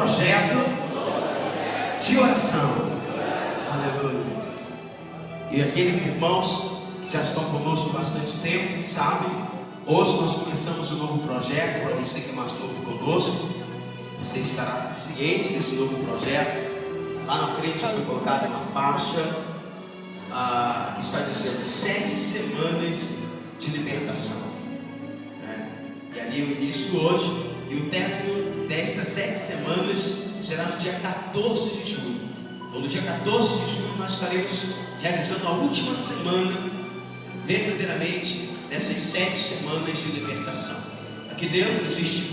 projeto de oração. Aleluia. E aqueles irmãos que já estão conosco há bastante tempo, sabem, hoje nós começamos um novo projeto. Para você que é mais novo conosco, você estará ciente desse novo projeto. Lá na frente foi colocada uma faixa que está dizendo 7 semanas de libertação. E ali o início hoje, e o término destas 7 semanas será no dia 14 de junho. Então no dia 14 de junho nós estaremos realizando a última semana, verdadeiramente, dessas 7 semanas de libertação. Aqui dentro existe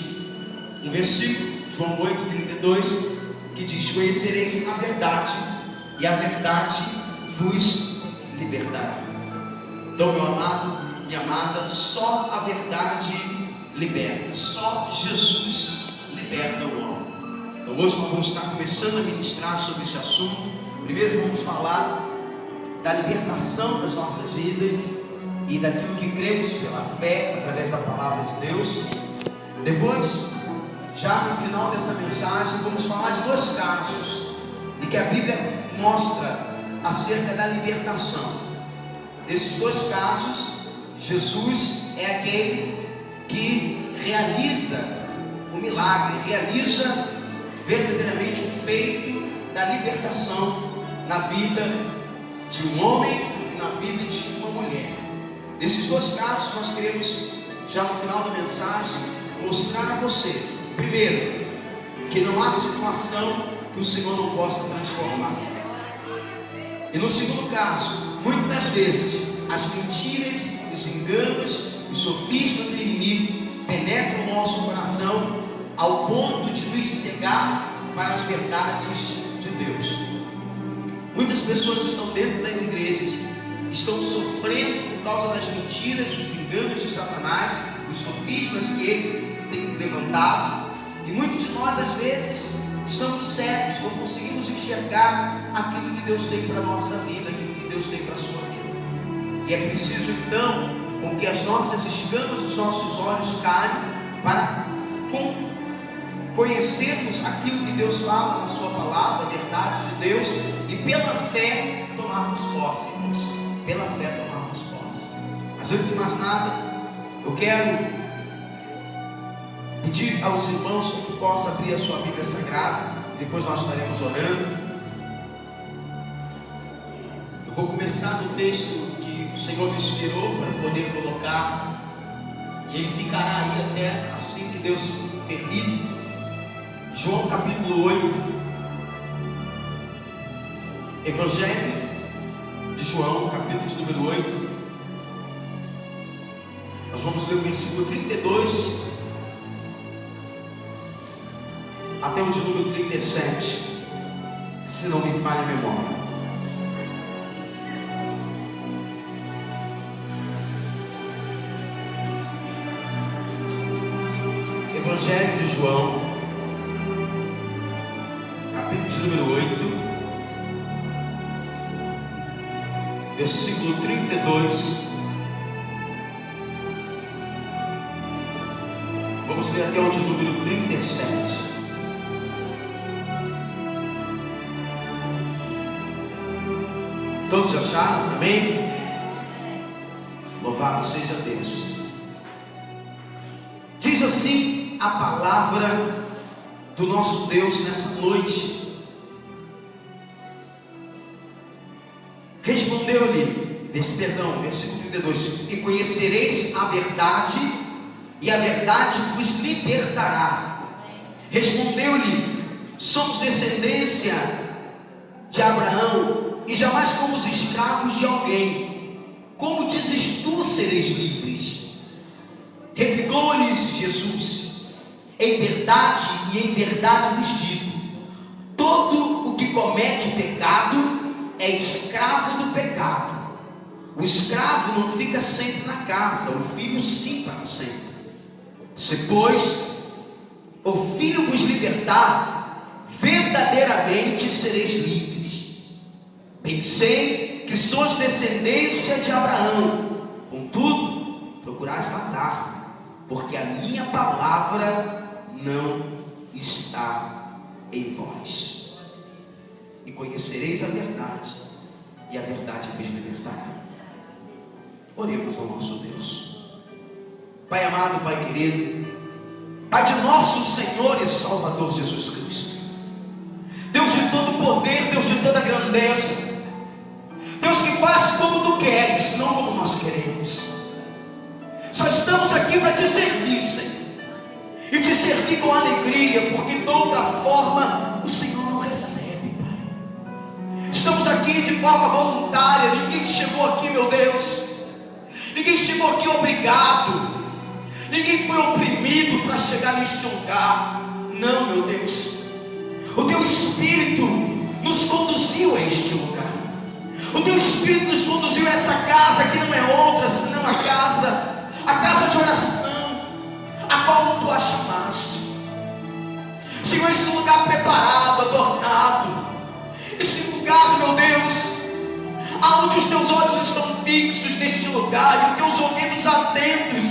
um versículo, João 8,32, que diz: conhecereis a verdade, e a verdade vos libertará. Então, meu amado, minha amada, só a verdade liberta, só Jesus liberta o homem. Então hoje nós vamos estar começando a ministrar sobre esse assunto. Primeiro vamos falar da libertação das nossas vidas e daquilo que cremos pela fé, através da palavra de Deus. Depois, já no final dessa mensagem, vamos falar de 2 casos de que a Bíblia mostra acerca da libertação. Nesses 2 casos, Jesus é aquele que realiza o milagre, realiza verdadeiramente o feito da libertação na vida de um homem e na vida de uma mulher. Nesses 2 casos nós queremos, já no final da mensagem, mostrar a você, primeiro, que não há situação que o Senhor não possa transformar. E no segundo caso, muitas das vezes as mentiras, os enganos, os sofismas do inimigo penetram o nosso coração ao ponto de nos cegar para as verdades de Deus. Muitas pessoas estão dentro das igrejas, estão sofrendo por causa das mentiras, os enganos de Satanás, os sofismas que ele tem levantado. E muitos de nós às vezes estamos cegos, não conseguimos enxergar aquilo que Deus tem para a nossa vida, aquilo que Deus tem para a sua vida. E é preciso então com que as nossas escamas dos nossos olhos caem para conhecermos aquilo que Deus fala na sua palavra, a verdade de Deus, e pela fé tomarmos posse, irmãos. Pela fé tomarmos posse. Mas antes de mais nada, eu quero pedir aos irmãos que possam abrir a sua Bíblia Sagrada. Depois nós estaremos orando. Eu vou começar no texto que o Senhor me inspirou para poder colocar, e ele ficará aí até assim que Deus permite. João capítulo 8, Evangelho de João, capítulo número 8. Nós vamos ler o versículo 32 até o de número 37, se não me falha a memória. Evangelho de João, capítulo número 8, versículo 32. Vamos ler até o de número 37. Todos acharam? Amém? Louvado seja Deus. Diz assim a palavra do nosso Deus nessa noite. Respondeu-lhe, versículo 32: e conhecereis a verdade, e a verdade vos libertará. Respondeu-lhe: somos descendência de Abraão, e jamais fomos escravos de alguém. Como dizes tu, sereis livres? Replicou-lhes Jesus: em verdade e em verdade vos digo, todo o que comete pecado é escravo do pecado. O escravo não fica sempre na casa, o filho sim para sempre. Se pois o filho vos libertar, verdadeiramente sereis livres. Pensei que sois descendência de Abraão, contudo procurais matar, porque a minha palavra não está em vós, e conhecereis a verdade, e a verdade vos libertará. Oremos ao nosso Deus. Pai amado, Pai querido, Pai de nosso Senhor e Salvador Jesus Cristo, Deus de todo poder, Deus de toda grandeza, Deus que faz como Tu queres, não como nós queremos. Só estamos aqui para Te servir, Senhor, e Te servir com alegria, porque de outra forma o Senhor não recebe, Pai. Estamos aqui de forma voluntária, ninguém chegou aqui, meu Deus, ninguém chegou aqui obrigado, ninguém foi oprimido para chegar neste lugar. Não, meu Deus, o Teu Espírito nos conduziu a este lugar. O Teu Espírito nos conduziu a essa casa, que não é outra senão a casa de oração, a qual Tu a chamaste. Senhor, esse lugar preparado, adornado, esse lugar, meu Deus, aonde os Teus olhos estão fixos neste lugar, e os Teus ouvidos atentos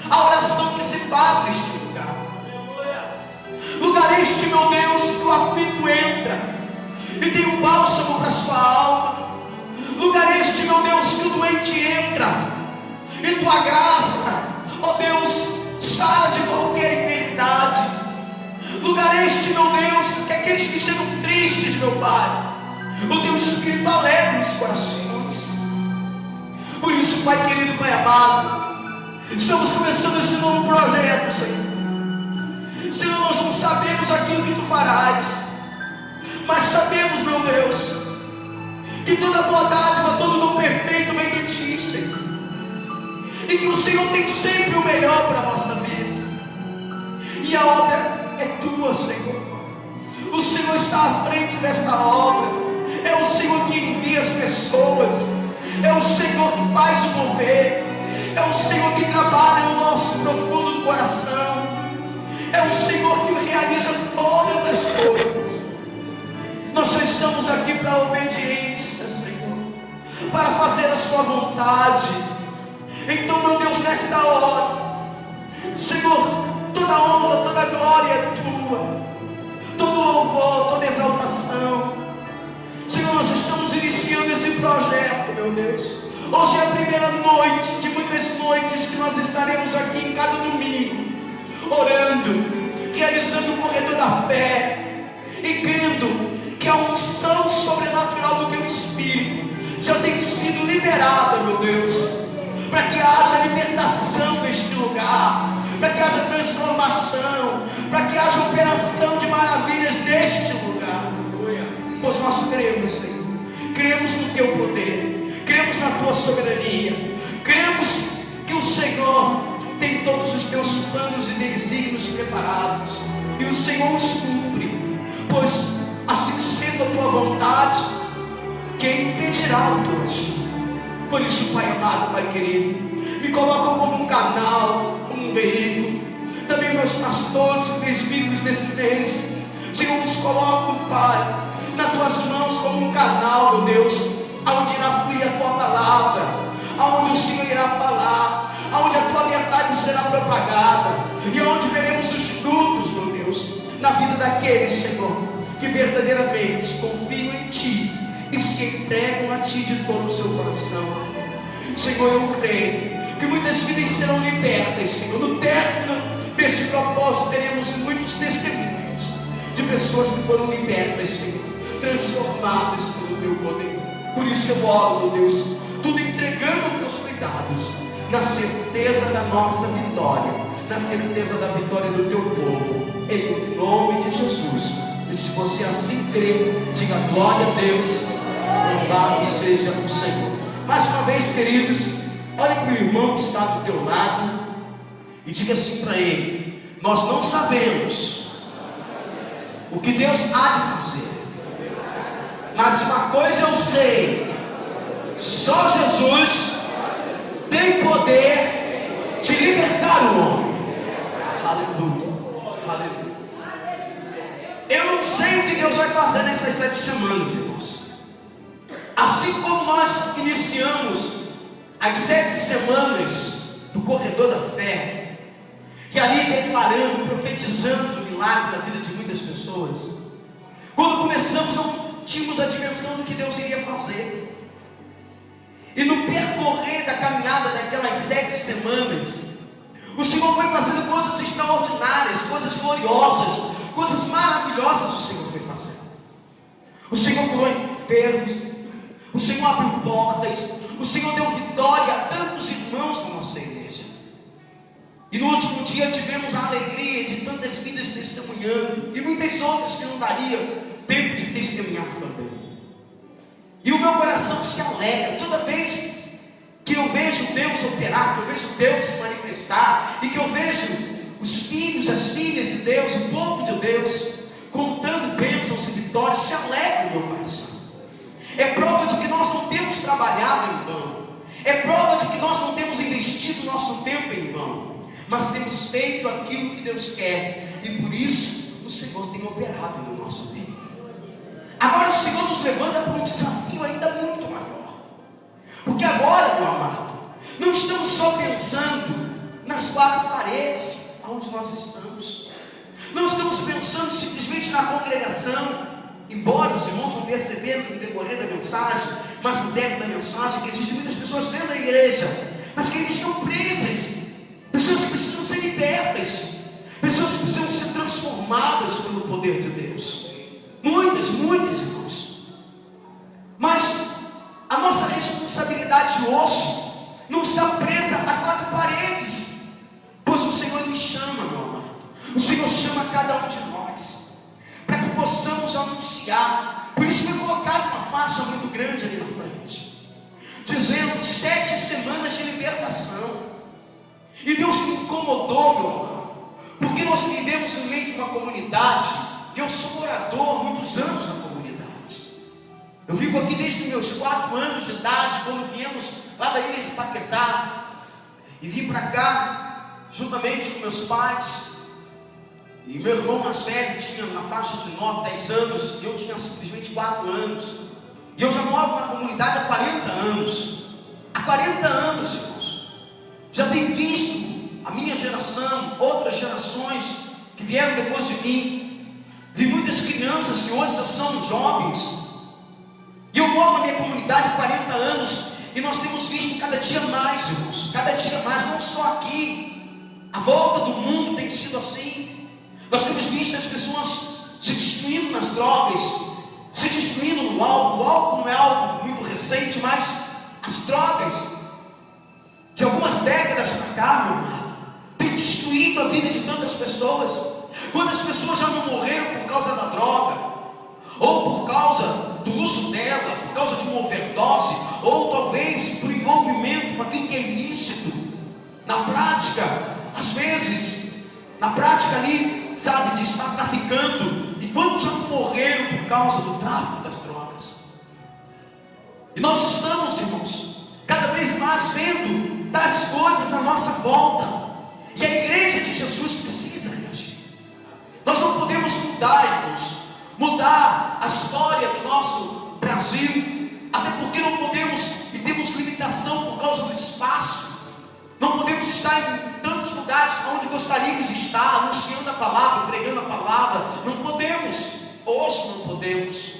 à oração que se faz neste lugar. Lugar este, meu Deus, que o aflito entra e tem um bálsamo para sua alma. Lugar este, meu Deus, que o doente entra e Tua graça, ó Deus, sara de qualquer enfermidade. Lugar este, meu Deus, que aqueles que chegam tristes, meu Pai, o Teu Espírito alegra os corações. Por isso, Pai querido, Pai amado, estamos começando esse novo projeto, Senhor. Senhor, nós não sabemos aquilo que Tu farás, mas sabemos, meu Deus, que toda boa dádiva, todo dom perfeito vem de Ti, Senhor, e que o Senhor tem sempre o melhor para a nossa vida, e a obra é Tua, Senhor. O Senhor está à frente desta obra, é o Senhor que envia as pessoas, é o Senhor que faz o mover, é o Senhor que trabalha no nosso profundo do coração, é o Senhor que realiza todas as coisas. Nós só estamos aqui para a obediência, Senhor, para fazer a Sua vontade. Então, meu Deus, nesta hora, Senhor, toda honra, toda glória é Tua, todo louvor, toda exaltação. Senhor, nós estamos iniciando esse projeto, meu Deus. Hoje é a primeira noite de muitas noites que nós estaremos aqui em cada domingo, orando, realizando o corredor da fé e crendo que a unção sobrenatural do Teu Espírito já tem sido liberada, meu Deus, para que haja libertação neste lugar, para que haja transformação, para que haja operação de maravilhas neste lugar. Pois nós cremos, Senhor, cremos no Teu poder, cremos na Tua soberania, cremos que o Senhor tem todos os Teus planos e desígnios preparados, e o Senhor os cumpre, pois assim sendo a Tua vontade, quem impedirá o Teu agir? Por isso, Pai amado, Pai querido, me colocam como um canal, como um veículo. Também meus pastores e presbíteros nesse mês, Senhor, nos colocam, Pai, nas Tuas mãos como um canal, meu Deus, aonde irá fluir a Tua palavra, aonde o Senhor irá falar, aonde a Tua verdade será propagada, e aonde veremos os frutos, meu Deus, na vida daqueles, Senhor, que verdadeiramente confiam em Ti e se entregam a Ti de todo o seu coração. Senhor, eu creio que muitas vidas serão libertas, Senhor. No término deste propósito teremos muitos testemunhos de pessoas que foram libertas, Senhor, transformadas pelo Teu poder. Por isso eu oro, meu Deus, tudo entregando aos Teus cuidados, na certeza da nossa vitória, na certeza da vitória do Teu povo, em nome de Jesus. E se você assim crê, diga glória a Deus, louvado seja o Senhor. Mais uma vez, queridos, olhe para o irmão que está do teu lado e diga assim para ele: nós não sabemos o que Deus há de fazer, mas uma coisa eu sei, só Jesus tem poder de libertar o homem. Aleluia, aleluia. Eu não sei o que Deus vai fazer nessas 7 semanas, irmãos. Assim como nós iniciamos as 7 semanas do corredor da fé, e ali declarando, profetizando o milagre na vida de muitas pessoas, começamos, não tínhamos a dimensão do que Deus iria fazer. E no percorrer da caminhada daquelas 7 semanas, o Senhor foi fazendo coisas extraordinárias, coisas gloriosas, coisas maravilhosas o Senhor foi fazendo. O Senhor curou enfermos, o Senhor abriu portas, o Senhor deu vitória a tantos irmãos da nossa igreja. E no último dia tivemos a alegria de tantas vidas testemunhando, e muitas outras que não daria tempo de testemunhar também. E o meu coração se alegra toda vez que eu vejo Deus operar, que eu vejo Deus se manifestar, e que eu vejo os filhos, as filhas de Deus, o povo de Deus, contando bênçãos e vitórias. Se alegra o meu coração. É prova de que nós não temos trabalhado em vão, é prova de que nós não temos investido nosso tempo em vão, mas temos feito aquilo que Deus quer, e por isso o Senhor tem operado no nosso meio. Agora o Senhor nos levanta para um desafio ainda muito maior, porque agora, meu amado, não estamos só pensando nas 4 paredes onde nós estamos, não estamos pensando simplesmente na congregação, embora os irmãos vão perceber no decorrer da mensagem, mas no tempo da mensagem, que existem muitas pessoas dentro da igreja, mas que ainda estão presas, pessoas que precisam ser libertas, pessoas que precisam ser transformadas pelo poder de Deus. Muitas, irmãos. Mas a nossa responsabilidade hoje não está presa a 4 paredes, pois o Senhor me chama, meu amado. O Senhor chama cada um de nós para que possamos anunciar. Por isso foi colocado uma faixa muito grande ali na frente, dizendo 7 semanas de libertação. E Deus me incomodou, meu amado, porque nós vivemos no meio de uma comunidade. Eu sou morador há muitos anos na comunidade. Eu vivo aqui desde os meus 4 anos de idade, quando viemos lá da ilha de Paquetá, e vim para cá juntamente com meus pais. E meu irmão mais velho tinha na faixa de 9, 10 anos, e eu tinha simplesmente 4 anos. E eu já moro na comunidade há 40 anos. Há 40 anos, irmãos. Já tenho visto a minha geração, outras gerações que vieram depois de mim. Vi muitas crianças que hoje já são jovens. E eu moro na minha comunidade há 40 anos. E nós temos visto cada dia mais, irmãos. Cada dia mais, não só aqui. A volta do mundo tem sido assim. Nós temos visto as pessoas se destruindo nas drogas, se destruindo no álcool. O álcool não é algo muito recente, mas as drogas, de algumas décadas para cá, meu irmão, tem destruído a vida de tantas pessoas. Quantas pessoas já não morreram por causa da droga, ou por causa do uso dela, por causa de uma overdose, ou talvez por envolvimento com aquilo que é ilícito, na prática, às vezes, na prática ali, sabe, de estar traficando. E quantos já não morreram por causa do tráfico das drogas? E nós estamos, irmãos, cada vez mais vendo tais coisas à nossa volta, e a igreja de Jesus precisa reagir. Nós não podemos mudar, irmãos, mudar a história do nosso Brasil, até porque não podemos e temos limitação por causa do espaço. Não podemos estar em tantos lugares onde gostaríamos de estar, anunciando a palavra, pregando a palavra. Não podemos, hoje não podemos.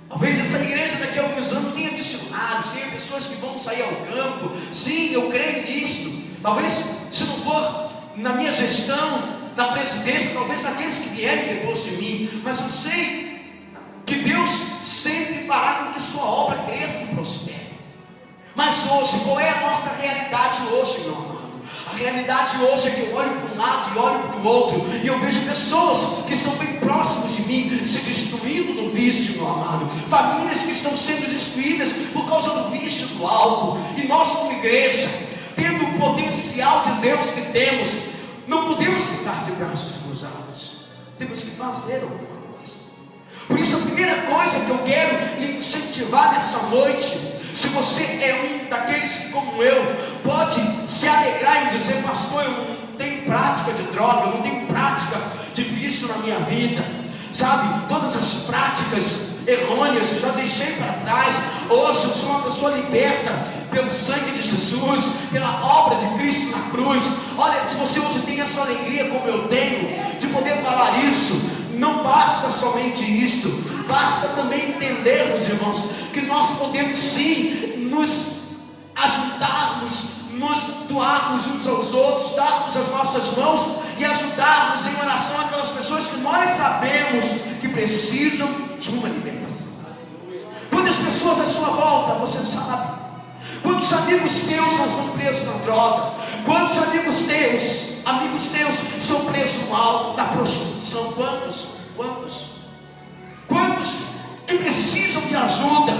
Talvez essa igreja daqui a alguns anos tenha missionários, tenha pessoas que vão sair ao campo. Sim, eu creio nisso. Talvez, se não for na minha gestão, na presidência, talvez naqueles que vierem depois de mim, mas eu sei que Deus sempre fará com que sua obra cresça e prospere. Mas hoje, qual é a nossa realidade hoje, meu amado? A realidade hoje é que eu olho para um lado e olho para o outro, e eu vejo pessoas que estão bem próximas de mim se destruindo no vício, meu amado. Famílias que estão sendo destruídas por causa do vício do álcool. E nós, como igreja, tendo o potencial de Deus que temos, não podemos ficar de braços cruzados. Temos que fazer alguma coisa. Por isso, a primeira coisa que eu quero lhe incentivar nessa noite, se você é um daqueles que, como eu, pode se alegrar em dizer: pastor, eu não tenho prática de droga, eu não tenho prática de vício na minha vida, sabe, todas as práticas errôneas eu já deixei para trás. Hoje eu sou uma pessoa liberta pelo sangue de Jesus, pela obra de Cristo na cruz. Olha, se você hoje tem essa alegria como eu tenho, de poder falar isso, Não basta somente isto, basta também entendermos, irmãos, que nós podemos sim nos ajudarmos, nos doarmos uns aos outros, darmos as nossas mãos e ajudarmos em oração aquelas pessoas que nós sabemos que precisam de uma libertação. Quantas pessoas à sua volta, você sabe? Quantos amigos teus não estão presos na droga? Quantos amigos teus estão presos no mal, na prostituição? Quantos que precisam de ajuda?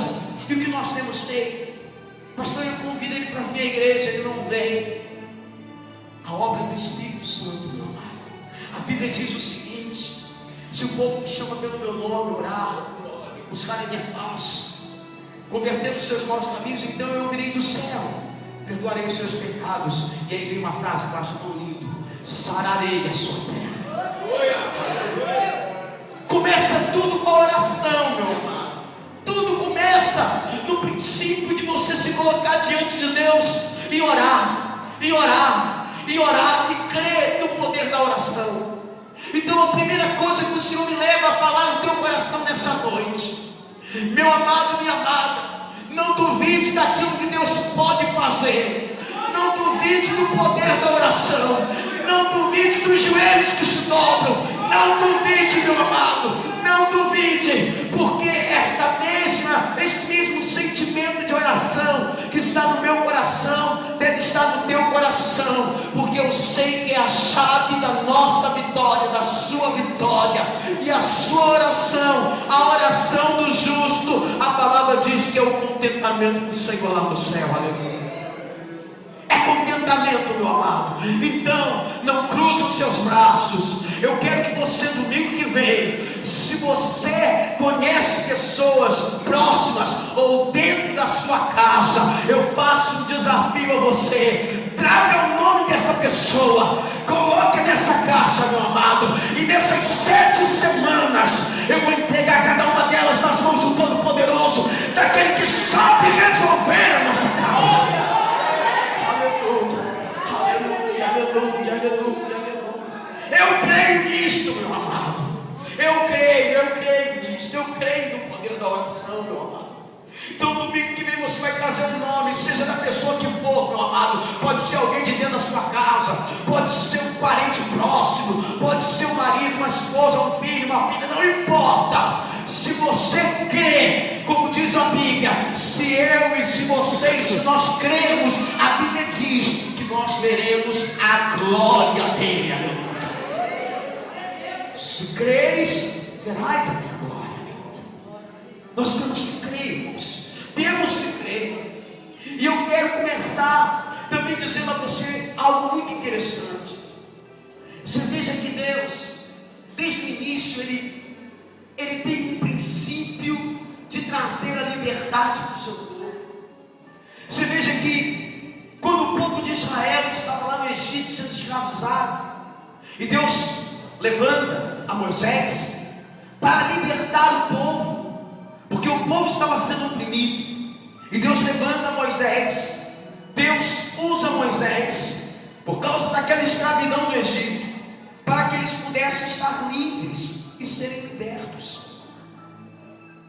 E o que nós temos feito? Pastor, eu convido ele para vir à igreja, ele não vem. A obra do Espírito Santo, meu amado. A Bíblia diz o seguinte: se o povo que chama pelo meu nome orar, buscar a minha face, converter os seus maus caminhos, então eu virei do céu, perdoarei os seus pecados. E aí vem uma frase que eu acho tão lindo: sararei a sua terra. Começa tudo com a oração, meu amado. Tudo começa no princípio de você se colocar diante de Deus e orar, e orar, e orar, e crer no poder da oração. Então a primeira coisa que o Senhor me leva a falar no teu coração nessa noite: meu amado, minha amada, não duvide daquilo que Deus pode fazer. Não duvide do poder da oração. Não duvide dos joelhos que se dobram. Não duvide, meu amado. Não duvide, porque este mesmo sentimento de oração que está no meu coração deve estar no teu coração, porque eu sei que é a chave da nossa vitória, da sua vitória. E a sua oração, a oração do justo, a palavra diz que é o contentamento do Senhor lá no céu. Aleluia. É contentamento, meu amado. Então não cruze os seus braços. Eu quero que você, domingo que vem, se você conhece pessoas próximas ou dentro da sua casa, eu faço um desafio a você: traga o nome dessa pessoa, coloque nessa caixa, meu amado, e nessas 7 semanas eu vou entregar cada uma delas nas mãos do Todo-Poderoso, daquele que sabe resolver a nossa causa. Aleluia, aleluia, aleluia. Eu creio nisto, meu amado. Eu creio nisto. Eu creio no poder da oração, meu amado. Então domingo que vem você vai trazer um nome, seja da pessoa que for, meu amado. Pode ser alguém de dentro da sua casa, pode ser um parente próximo, pode ser um marido, uma esposa, um filho, uma filha, não importa. Se você crê, como diz a Bíblia, se eu e se vocês, se nós cremos, a Bíblia diz que nós veremos a glória dele. Aleluia. Se creres, verás a minha glória. Nós temos que crer, irmãos. Temos que crer. E eu quero começar também dizendo a você algo muito interessante. Você veja que Deus, desde o início, Ele tem um princípio de trazer a liberdade para o seu povo. Você veja que quando o povo de Israel estava lá no Egito sendo escravizado, e Deus levanta a Moisés para libertar o povo, porque o povo estava sendo oprimido, e Deus levanta Moisés. Deus usa Moisés por causa daquela escravidão do Egito, para que eles pudessem estar livres e serem libertos.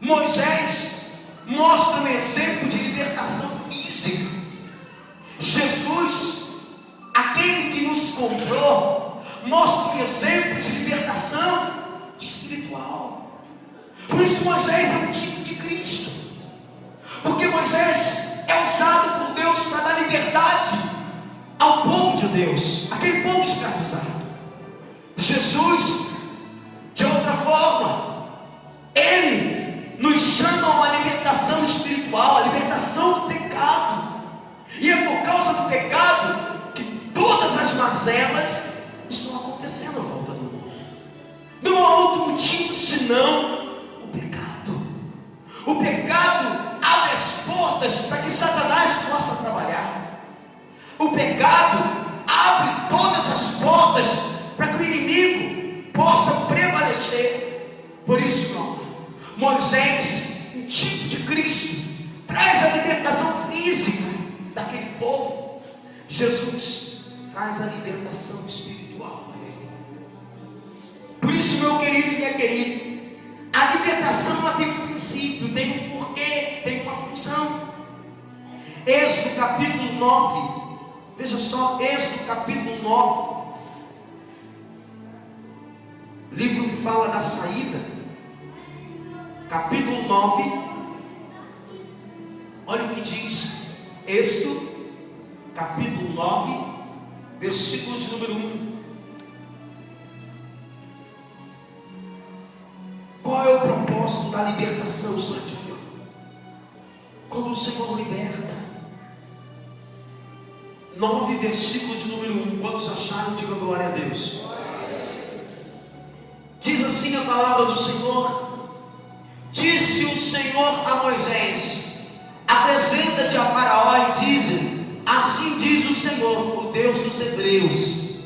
Moisés mostra um exemplo de libertação física. Jesus, aquele que nos comprou, mostra um exemplo de libertação espiritual. Por isso Moisés é um tipo de Cristo, porque Moisés é usado por Deus para dar liberdade ao povo de Deus, aquele povo escravizado. Jesus, de outra forma, Ele nos chama a uma libertação espiritual, a libertação do pecado. E é por causa do pecado que todas as mazelas estão acontecendo à volta do mundo. Não há outro motivo senão o pecado. O pecado abre as portas para que Satanás possa trabalhar. O pecado abre todas as portas para que o inimigo possa prevalecer. Por isso, irmão, Moisés, um tipo de Cristo, traz a libertação física daquele povo. Jesus traz a libertação espiritual. Por isso, meu querido e minha querida, a libertação ela tem um princípio, tem um porquê, tem uma função. Êxodo capítulo 9, veja só, Êxodo capítulo 9, livro que fala da saída, capítulo 9, olha o que diz, Êxodo capítulo 9, versículo de número 1. Qual é o propósito da libertação, Santinho? Quando o Senhor liberta, 9, versículo de número 1. Quantos acharam, diga glória a Deus. Diz assim a palavra do Senhor: disse o Senhor a Moisés: apresenta-te a Faraó e diz-lhe: assim diz o Senhor, o Deus dos Hebreus: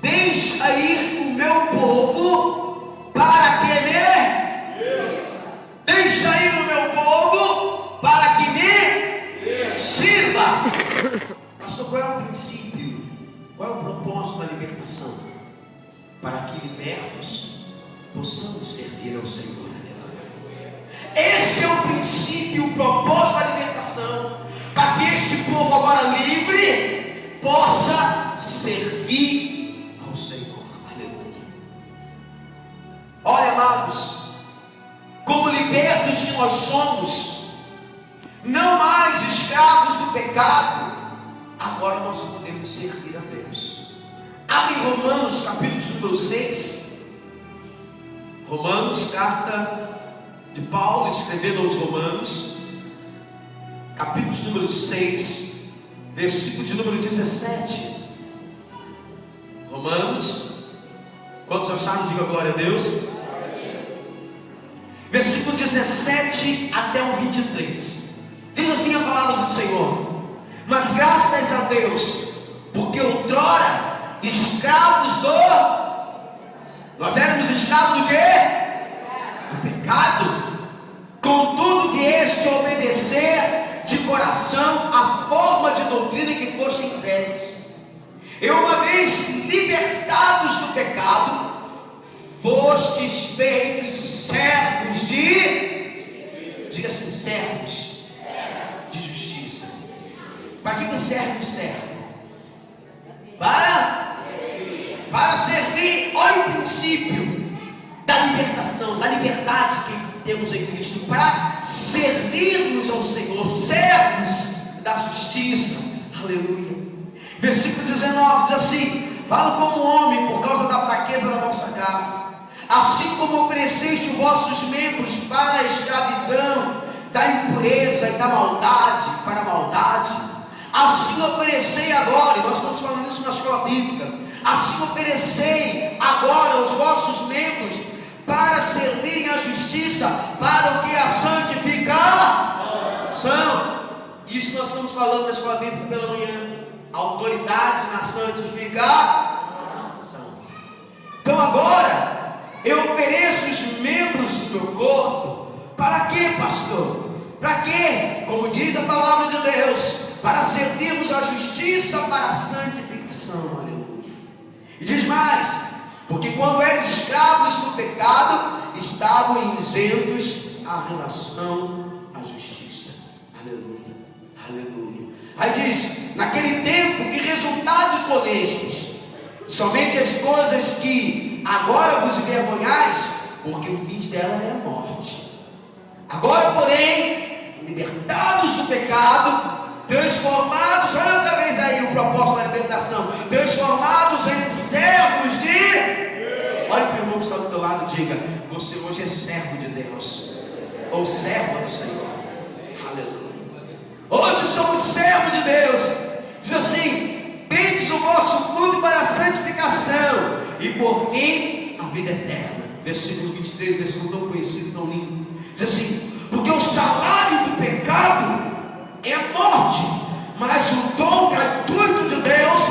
deixa ir o meu povo para que me deixa ir o meu povo para que me sirva. Pastor, qual é o princípio? Qual é o propósito da libertação? Para que libertos possamos servir ao Senhor. Esse é o princípio, o propósito da libertação, para que este povo agora livre possa servir ao Senhor. Aleluia. Olha, amados, como libertos que nós somos, não mais escravos do pecado, agora nós podemos servir a Deus. Abre Romanos capítulo número 6. Romanos, carta de Paulo escrevendo aos Romanos, capítulo número 6, versículo de número 17. Romanos, quantos acharam? Diga glória a Deus. Versículo 17 até o 23. Diz assim a palavra do Senhor: mas graças a Deus, porque outrora escravos nós éramos escravos do quê? Do pecado. Contudo vieste a obedecer de coração a forma de doutrina que fostem velhos. E uma vez libertados do pecado, fostes feitos servos diga assim, servos de justiça. Para que serve o servo? Para servir. Olha o princípio da libertação, da liberdade que temos em Cristo, para servirmos ao Senhor, servos da justiça. Aleluia. Versículo 19 diz assim: falo como homem por causa da fraqueza da vossa carne, assim como ofereceste os vossos membros para a escravidão da impureza e da maldade, para a maldade, assim oferecei agora. E nós estamos falando isso na escola bíblica. Assim oferecei agora os vossos membros para servirem a justiça, para o que a santificação. Isso nós estamos falando na escola bíblica pela manhã. Autoridade na santificação. Então agora eu ofereço os membros do meu corpo. Para quê, pastor? Para quê? Como diz a palavra de Deus, para servirmos a justiça, para a santificação. Aleluia. E diz mais: porque quando eram escravos do pecado, estavam isentos à relação à justiça. Aleluia, aleluia. Aí diz: naquele tempo que resultado colhestes somente as coisas que agora vos envergonhais, porque o fim dela é a morte. Agora, porém, libertados do pecado, transformados, olha outra vez aí o propósito da libertação, transformados em servos de... Olha para o irmão que está do teu lado e diga: você hoje é servo de Deus, ou serva do Senhor. Aleluia. Hoje somos servos de Deus. Diz assim: tendes o vosso fruto para a santificação, e por fim a vida eterna. Versículo 23, versículo tão conhecido, tão lindo. Diz assim: porque o salário do pecado é a morte, mas o dom gratuito de Deus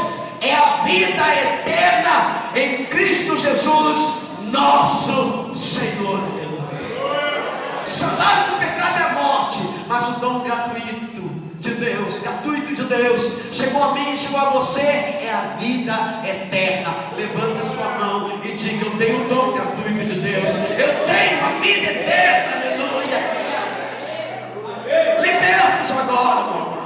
é a vida eterna em Cristo Jesus, nosso Senhor. O salário do pecado é a morte, mas o dom gratuito de Deus, gratuito de Deus, chegou a mim, chegou a você, é a vida eterna. Levanta a sua mão e diga: eu tenho um dom gratuito de Deus, eu tenho a vida eterna, aleluia. Liberta-nos agora, meu irmão.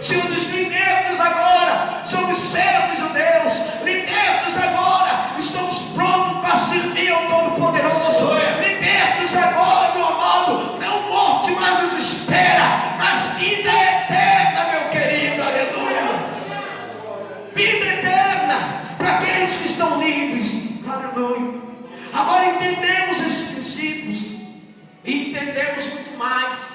Senhor, liberta-nos agora, somos servos de Deus, liberta-nos agora, estamos prontos para servir ao Todo-Poderoso. Liberta-nos agora, meu amado, não morte mais nos espera, mas vida eterna, meu querido, aleluia. Vida eterna para aqueles que estão livres, aleluia. Agora entendemos esses princípios e entendemos muito mais.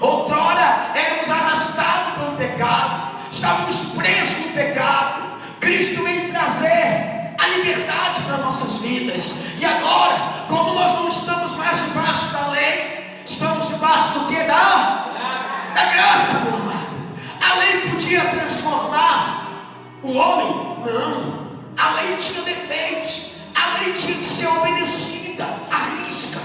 Outrora éramos arrastados pelo pecado, estávamos presos no pecado. Cristo veio trazer a liberdade para nossas vidas. E agora, como nós não estamos mais debaixo da lei, estamos debaixo do que? Da graça, meu amado. A lei podia transformar o homem? Não. A lei tinha defeitos, a lei tinha que ser obedecida à risca,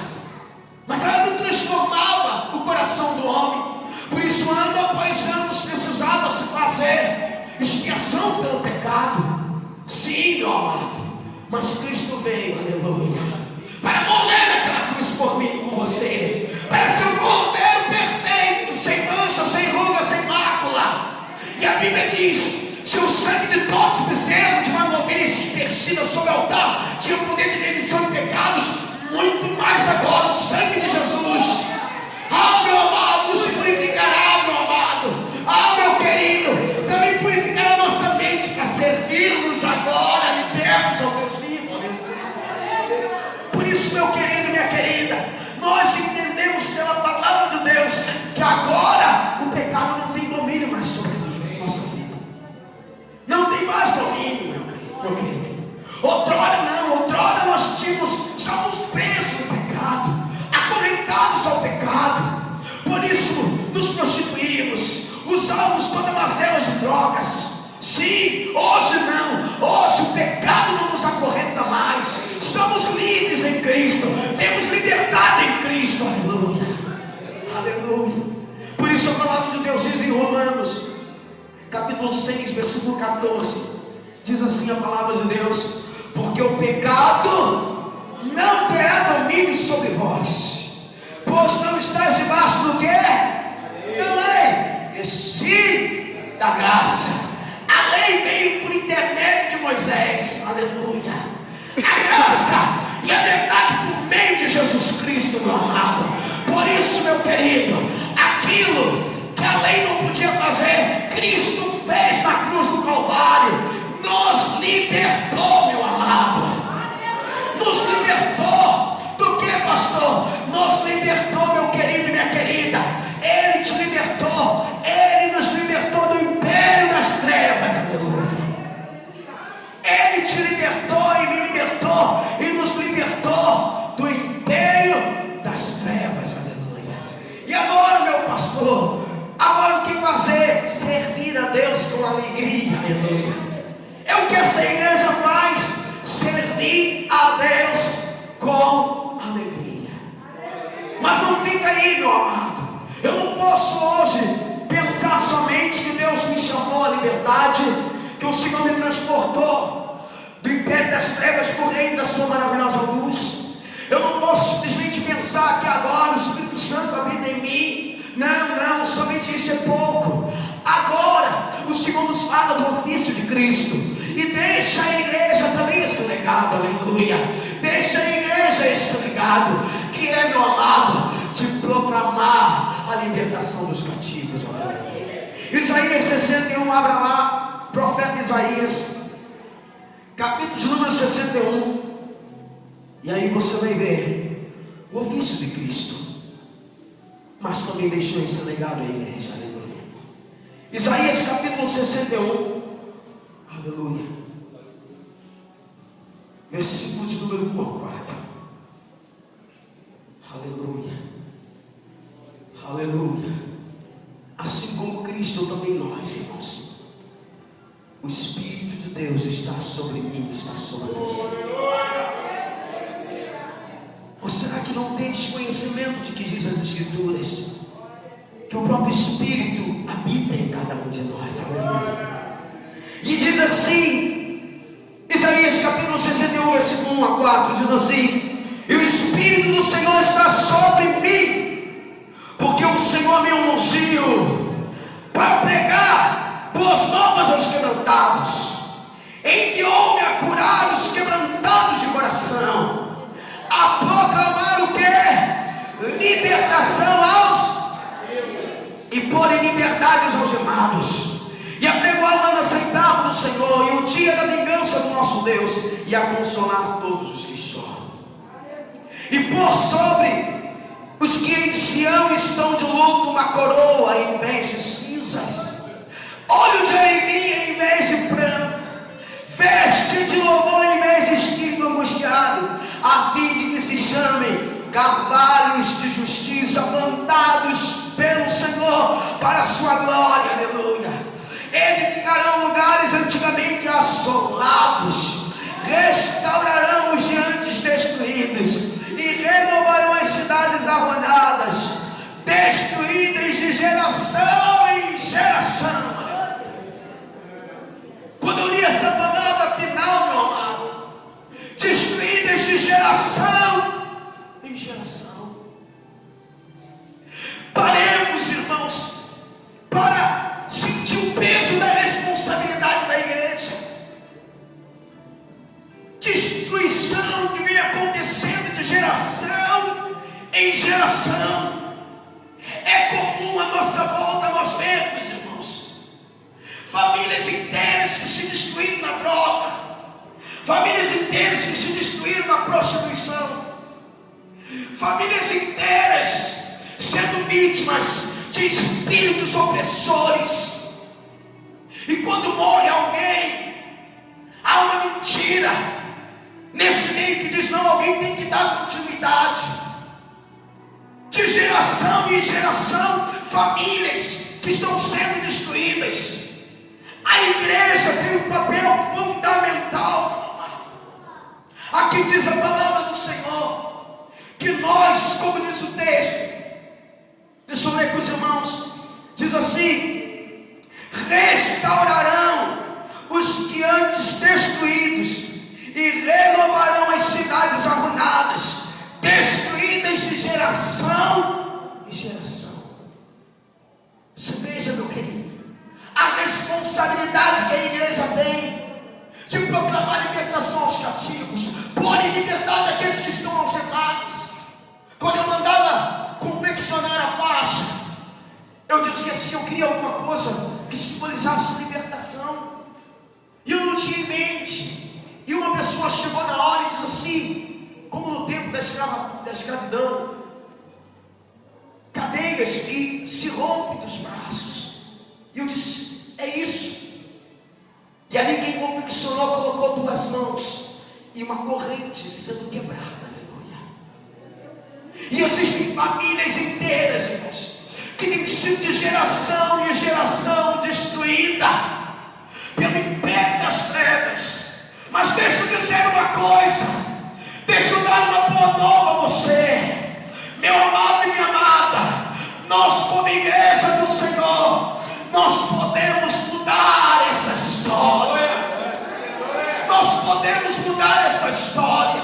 mas ela não transformava o coração do homem. Por isso, ano após ano, precisava se fazer expiação pelo pecado. Sim, meu amado, mas Cristo veio, aleluia, para morrer naquela cruz por mim e por você, para ser um cordeiro perfeito, sem mancha, sem ruga, sem mácula. E a Bíblia diz: se o sangue de todos os bezerros de uma ovelha aspergida sobre o altar tinha o poder de remissão de pecados, muito mais agora o sangue de Jesus, meu amado, nos purificará, meu amado, meu querido, também purificará a nossa mente para servirmos agora, libertos ao Deus vivo, aleluia. Por isso, meu querido e minha querida, nós entendemos pela palavra de Deus que agora o pecado não tem domínio mais sobre nossa vida, não tem mais domínio, meu querido. Outrora não, outrora nós estávamos presos no pecado, acorrentados ao pecado. Por isso nos prostituímos, usamos toda mazela de drogas. Sim, hoje não, hoje o pecado não nos acorrenta mais. Estamos livres em Cristo, temos liberdade em Cristo, aleluia, aleluia. Por isso a palavra de Deus diz em Romanos capítulo 6, versículo 14, diz assim a palavra de Deus: porque o pecado não terá domínio sobre vós, pois não estás debaixo do que? Da lei, e sim da graça. A lei veio por intermédio de Moisés, aleluia. A graça e a verdade por meio de Jesus Cristo, meu amado. Por isso, meu querido, aquilo que a lei não podia fazer, Cristo fez na cruz do Calvário. Nos libertou, meu amado. Nos libertou do que, pastor? Nos libertou, meu querido e minha querida. Ele te libertou, Ele nos libertou do império das trevas, aleluia. Ele te libertou e me libertou e nos libertou do império das trevas, aleluia. E agora, meu pastor, agora o que fazer? Servir a Deus com alegria, aleluia. É o que essa igreja faz, servir a Deus com alegria. Mas não fica aí, meu amado. Eu não posso hoje pensar somente que Deus me chamou à liberdade, que o Senhor me transportou do império das trevas para o reino da sua maravilhosa luz. Eu não posso simplesmente pensar que agora o Espírito Santo habita em mim. Não, somente isso é pouco. Agora o Senhor nos fala do ofício de Cristo e deixa a igreja também esse legado, aleluia. Deixa a igreja esse legado, que é, meu amado, de proclamar a libertação dos cativos, aleluia. Isaías 61, abra lá, profeta Isaías, capítulo de número 61, e aí você vai ver o ofício de Cristo, mas também deixou esse legado à igreja, aleluia. Isaías capítulo 61, aleluia, versículo de número 1 ao 4, aleluia, aleluia. Assim como Cristo, também nós, irmãos, o Espírito de Deus está sobre mim, está sobre você. Ou será que não tem desconhecimento de que diz as Escrituras? Que o próprio Espírito habita E diz assim, Isaías capítulo 61, versículo 1 a 4, diz assim: e o Espírito do Senhor está sobre mim, porque o Senhor me ungiu para pregar boas novas aos quebrantados, enviou-me a curar os quebrantados de coração, a proclamar o que? Libertação aos e pôr em liberdade os algemados, e a pregoar o ano aceitável do Senhor, e o dia da vingança do nosso Deus, e a consolar todos os que choram, e pôr sobre os que em Sião estão de luto uma coroa em vez de cinzas, óleo de alegria em vez de pranto, veste de louvor em vez de espírito angustiado, a fim de que se chamem carvalhos de justiça, plantados pelo Senhor para a sua glória. Aleluia. Edificarão lugares antigamente assolados, restaurarão os diantes destruídos, e renovarão as cidades arruinadas, destruídas de geração em geração. Quando eu li essa palavra final, meu amado, destruídas de geração em geração. Paremos, irmãos, para sentir o peso da responsabilidade da igreja. Destruição que vem acontecendo de geração em geração. É comum à nossa volta nós vermos, irmãos, famílias inteiras que se destruíram na droga, famílias inteiras que se destruíram na prostituição, famílias inteiras sendo vítimas de espíritos opressores. E quando morre alguém, há uma mentira nesse meio que diz: não, alguém tem que dar continuidade. De geração em geração, famílias que estão sendo destruídas. A igreja tem um papel fundamental. Aqui diz a palavra do Senhor que nós, como diz o texto, deixa eu ler com os irmãos, diz assim: restaurarão os que antes destruídos, e renovarão as cidades arruinadas, destruídas de geração em geração. Você veja, meu querido, a responsabilidade que a igreja tem de proclamar libertação aos cativos, pôr em liberdade aqueles que estão algemados. Quando eu mandava confeccionar a faixa, eu disse que assim, eu queria alguma coisa que simbolizasse libertação, e eu não tinha em mente. E uma pessoa chegou na hora e disse assim, como no tempo da escravidão, cadeias que se rompem dos braços. E eu disse: é isso. E ali quem confeccionou colocou duas mãos e uma corrente sendo quebrada. Aleluia. E existem famílias inteiras, irmãos, que têm sido de geração em geração destruída pelo império das trevas. Mas deixa eu dizer uma coisa, deixa eu dar uma boa nova a você, meu amado e minha amada. Nós, como igreja do Senhor, nós podemos mudar essa história. Nós podemos mudar essa história.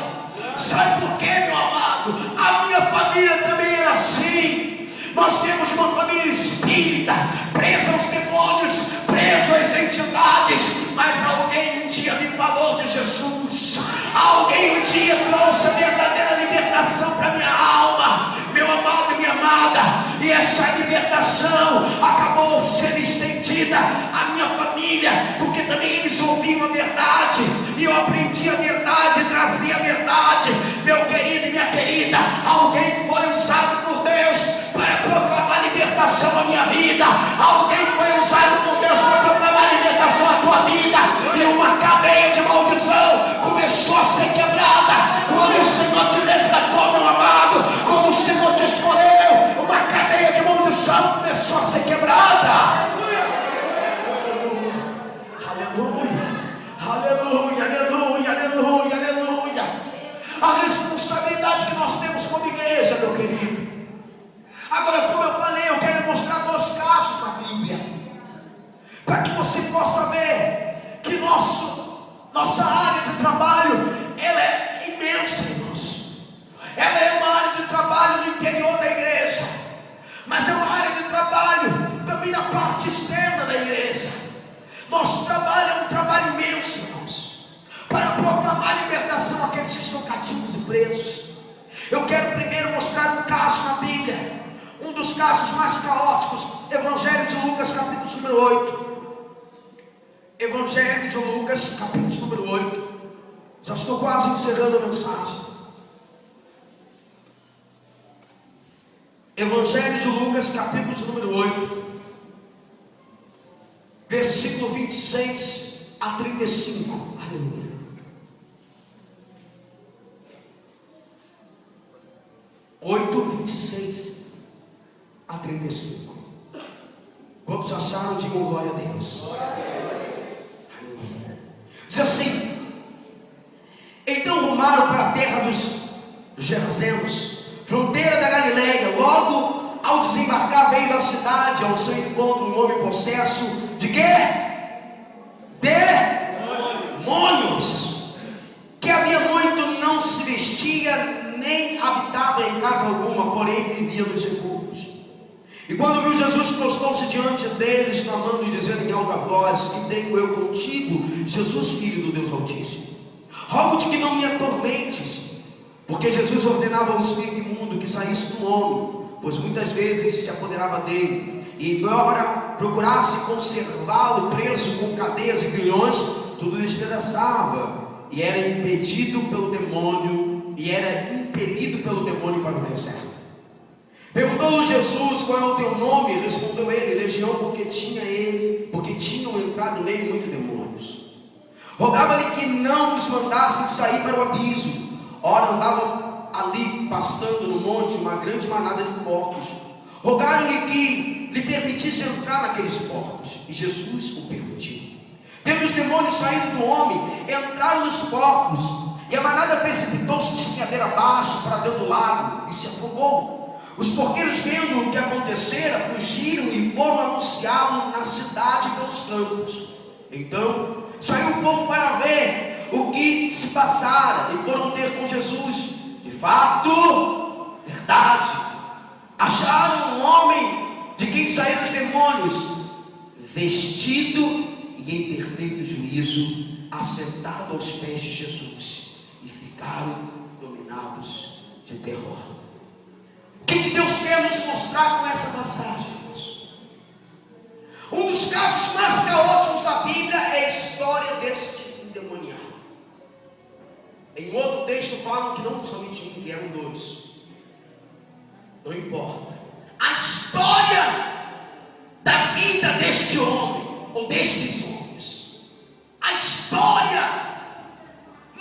Sabe por quê, meu amado? A minha família também era assim. Nós temos uma família espírita, presa aos demônios, presa às entidades. Mas alguém um dia me falou de Jesus. Alguém um dia trouxe a verdadeira libertação para minha alma, meu amado e minha amada. E essa libertação acabou sendo estendida à minha família, porque também eles ouviam a verdade, e eu aprendi a verdade, trazia a verdade. Meu querido e minha querida, alguém foi usado por Deus para proclamar libertação à minha vida. Alguém foi usado por Deus para proclamar libertação à tua vida. E uma cadeia de maldição começou a ser quebrada quando o Senhor te resgatou, meu amado. Quando o Senhor te escolheu, uma cadeia de maldição começou a ser quebrada. Aleluia, aleluia, aleluia, aleluia, aleluia. A responsabilidade que nós temos como igreja trabalho imenso, irmãos, para proclamar a libertação àqueles que estão cativos e presos. Eu quero primeiro mostrar um caso na Bíblia, um dos casos mais caóticos. Evangelho de Lucas, capítulo número 8. Evangelho de Lucas, capítulo número 8. Já estou quase encerrando a mensagem. Evangelho de Lucas, capítulo número 8, versículo 26 a 35. Aleluia. Oito, 26 a 35. Quantos acharam? Digam glória a Deus. Aleluia. Diz assim: então rumaram para a terra dos Gerzenos, fronteira da Galileia. Logo ao desembarcar, veio da cidade ao seu encontro um homem possesso de quê? Demônios, que havia muito não se vestia, nem habitava em casa alguma, porém vivia nos sepulcros. E quando viu Jesus, prostou-se diante deles, clamando e dizendo em alta voz: que tenho eu contigo, Jesus, Filho do Deus Altíssimo? Rogo-te que não me atormentes. Porque Jesus ordenava ao espírito imundo que saísse do homem, pois muitas vezes se apoderava dele, e embora procurasse conservá-lo preso com cadeias e grilhões, tudo lhe despedaçava, e era impelido pelo demônio para o deserto. Perguntou-lhe Jesus: qual é o teu nome? Respondeu ele: Legião, porque tinham entrado nele muitos demônios. Rogava-lhe que não os mandassem sair para o abismo. Ora, andava ali pastando no monte uma grande manada de porcos. Rogaram-lhe que lhe permitisse entrar naqueles porcos, e Jesus o permitiu. Tendo os demônios saído do homem, entraram nos porcos, e a manada precipitou-se de espinhadeira abaixo para dentro do lago e se afogou. Os porqueiros, vendo o que acontecera, fugiram e foram anunciá-lo na cidade e pelos campos. Então saiu um pouco para ver o que se passara, e foram ter com Jesus. De fato, verdade, acharam um homem de quem saíram os demônios, vestido e em perfeito juízo, assentado aos pés de Jesus, e ficaram dominados de terror. O que Deus quer nos mostrar com essa passagem, irmãos? Um dos casos mais caóticos da Bíblia é a história desse tipo endemoniado. Em outro texto falam que não somente um, que eram dois. Não importa. A história da vida deste homem, ou destes homens, a história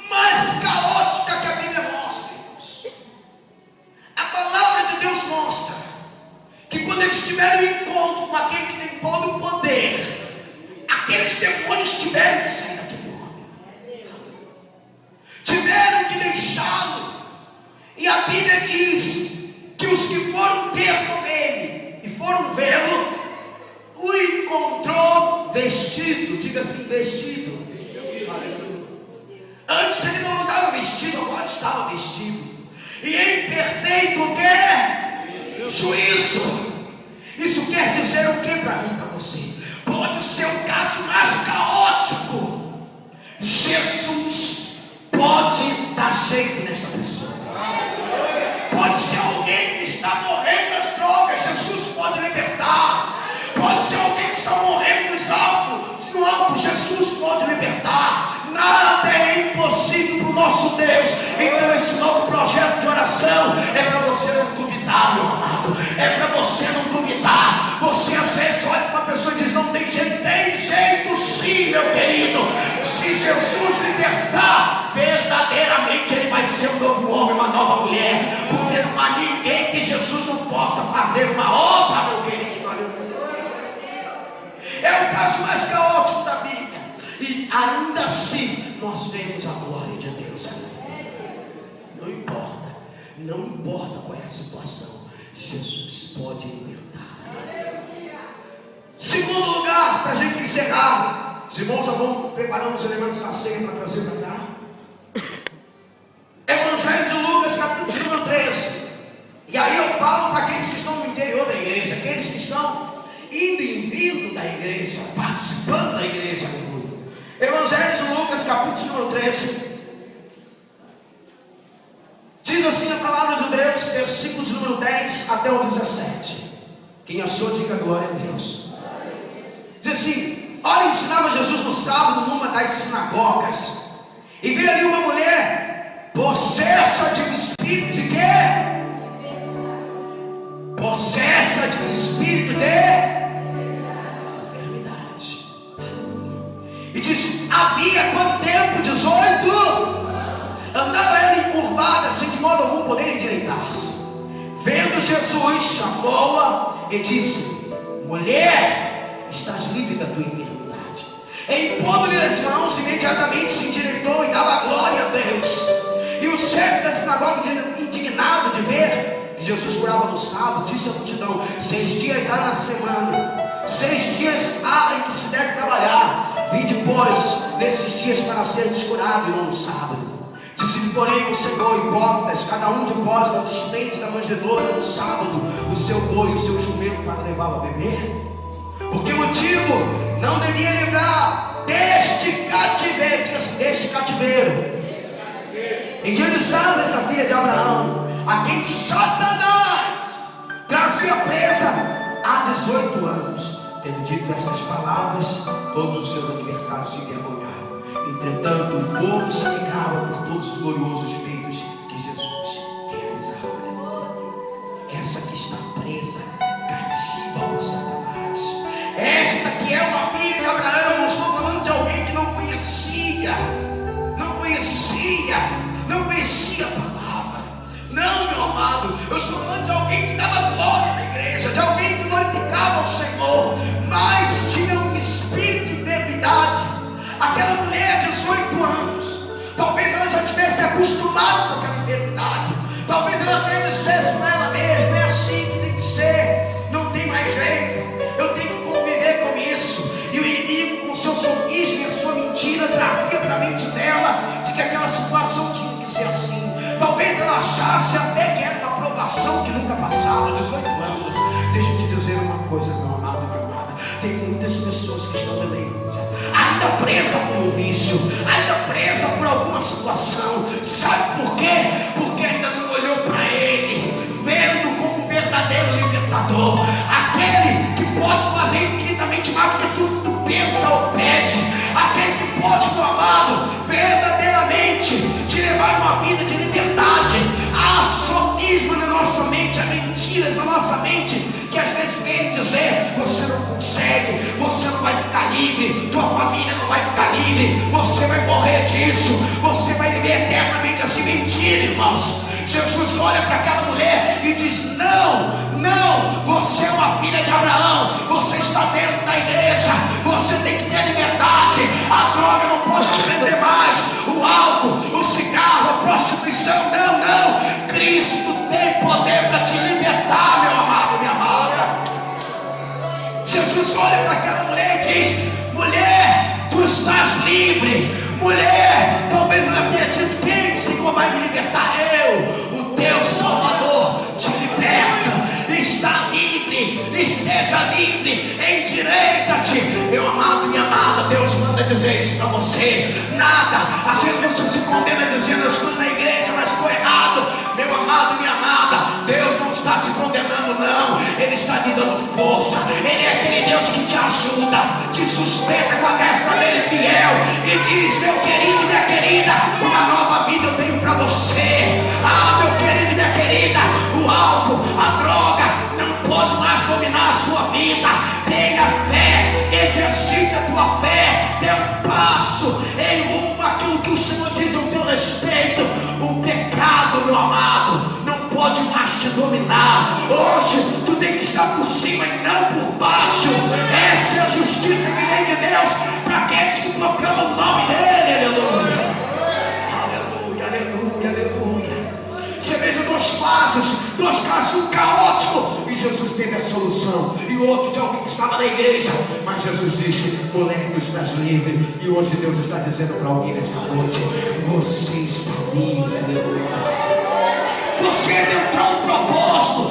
mais caótica que a Bíblia mostra, irmãos. A palavra de Deus mostra que quando eles tiveram um encontro com aquele que tem todo o poder, aqueles demônios tiveram que sair daquele homem, tiveram que deixá-lo. E a Bíblia diz que os que foram ter com ele e foram vê-lo, o encontrou vestido. Diga assim: vestido. Antes ele não andava vestido, agora estava vestido, e em perfeito o quê? Juízo. Isso quer dizer o que para mim, para você? Pode ser o caso mais caótico, Jesus pode dar jeito nesta pessoa. Pode ser alguém que está morrendo nas drogas, Jesus pode libertar. Pode ser alguém que está morrendo no álcool, Jesus pode libertar. Nada é impossível para o nosso Deus. Então esse novo projeto de oração é para você não duvidar, meu amado. É para você não duvidar. Você às vezes olha para uma pessoa e diz: não tem jeito. Tem jeito sim, meu querido. Se Jesus libertar, verdadeiramente ele vai ser um novo homem, uma nova mulher. Porque não há ninguém que Jesus não possa fazer uma obra, meu querido. É o caso mais caótico da Bíblia, e ainda assim nós vemos a glória de Deus. Não importa qual é a situação, Jesus pode libertar. Segundo lugar, para a gente encerrar, os irmãos já vão preparando os elementos da ceia para trazer para cá. Evangelho de Lucas, capítulo número 13. E aí eu falo para aqueles que estão no interior da igreja, aqueles que estão indo e vindo da igreja, participando da igreja. Evangelho de Lucas, capítulo número 13. Diz assim a palavra de Deus, versículo de número 10 até o 17. Quem achou, diga glória a Deus. Diz assim: ora, ensinava Jesus no sábado numa das sinagogas, e veio ali uma mulher possessa de um espírito de quê? Possessa de um espírito de enfermidade. E diz: havia quanto tempo? 18. Andava ela encurvada, sem de modo algum poder endireitar-se. Vendo Jesus, chamou-a e disse: mulher, estás livre da tua enfermidade. E impondo-lhe as mãos, imediatamente se endireitou e dava glória a Deus. E o chefe da sinagoga, indignado de ver que Jesus curava no sábado, disse à multidão: 6 dias há na semana, 6 dias há em que se deve trabalhar. Vinde, pois, nesses dias para seres curado e não no sábado. Disse-lhe, porém, o Senhor: hipócritas, cada um de vós não despende da manjedoura no sábado o seu boi e o seu jumento para levá-lo a beber? Por que motivo não devia livrar deste cativeiro? Em dia de sábado, essa filha de Abraão, a quem Satanás trazia presa há 18 anos. Tendo dito estas palavras, todos os seus adversários se envergonharam. Entretanto, o povo se alegrava por todos os gloriosos feitos que Jesus realizava. Essa que está presa, cativa por Satanás, esta que é uma filha de Abraão, eu não estou falando de alguém que não conhecia a palavra. Não, meu amado, eu estou falando de alguém que dava glória na igreja, de alguém que glorificava ao Senhor, mas tinha um espírito de enfermidade. Aquela mulher de 18 anos, talvez ela já tivesse acostumado com aquela enfermidade, talvez ela até dissesse para ela mesma: é assim que tem que ser, não tem mais jeito, eu tenho que conviver com isso. E o inimigo, com o seu sofismo e a sua mentira, trazia para a mente dela de que aquela situação tinha que ser assim. Talvez ela achasse até que era uma provação que nunca passava. 18 anos. Deixa eu te dizer uma coisa, meu amado, minha amada, tem muitas pessoas que estão na igreja ainda presa por um vício, ainda presa por alguma situação. Sabe por quê? Porque ainda não olhou para Ele, vendo como verdadeiro libertador, aquele que pode fazer infinitamente mais do que tudo que tu pensa ou pede, aquele que pode, meu amado, verdadeiramente te levar a uma vida de liberdade. Há sofisma na nossa mente, há mentiras na nossa mente que às vezes querem dizer: você não consegue, você não vai ficar livre, tua família não vai ficar livre, você vai morrer disso, você vai viver eternamente assim. Mentira, irmãos. Jesus olha para aquela mulher e diz: não, não, você é uma filha de Abraão, você está dentro da igreja, você tem que ter liberdade. A droga não pode te prender mais, o álcool, o cigarro, a prostituição, não, não. Cristo tem poder para te libertar, meu amado, minha amada. Jesus olha para aquela mulher e diz: mulher, tu estás livre. Mulher, talvez ela tenha dito: quem, Senhor, vai me libertar? Eu, o teu Salvador, te liberta. Está livre, esteja livre, endireita-te. Meu amado, minha amada, Deus manda dizer isso para você. Nada, às vezes você se condena dizendo: eu estou na igreja, mas estou errado. Meu amado, minha amada, Deus não está te condenando, não. Ele está te dando força. Ele é aquele Deus que te ajuda, te sustenta com a destra dele fiel e diz: meu querido e minha querida, uma nova vida eu tenho para você. Ah, meu querido e minha querida, o álcool, a droga não pode mais dominar a sua vida. Tenha fé, exercite a tua fé, dê um passo em rumo àquilo que o Senhor diz ao teu respeito. O pecado, meu amado, não pode mais te dominar. Hoje tu tem que estar por cima e não por baixo. Essa é a justiça que vem de Deus para aqueles que proclamam o nome dele. Aleluia, aleluia, aleluia, aleluia. Você veja dois casos, um caótico, e Jesus teve a solução, e o outro de alguém que estava na igreja, mas Jesus disse: mulher, tu estás livre. E hoje Deus está dizendo para alguém nessa noite: você está livre. Aleluia. Você entrou no propósito,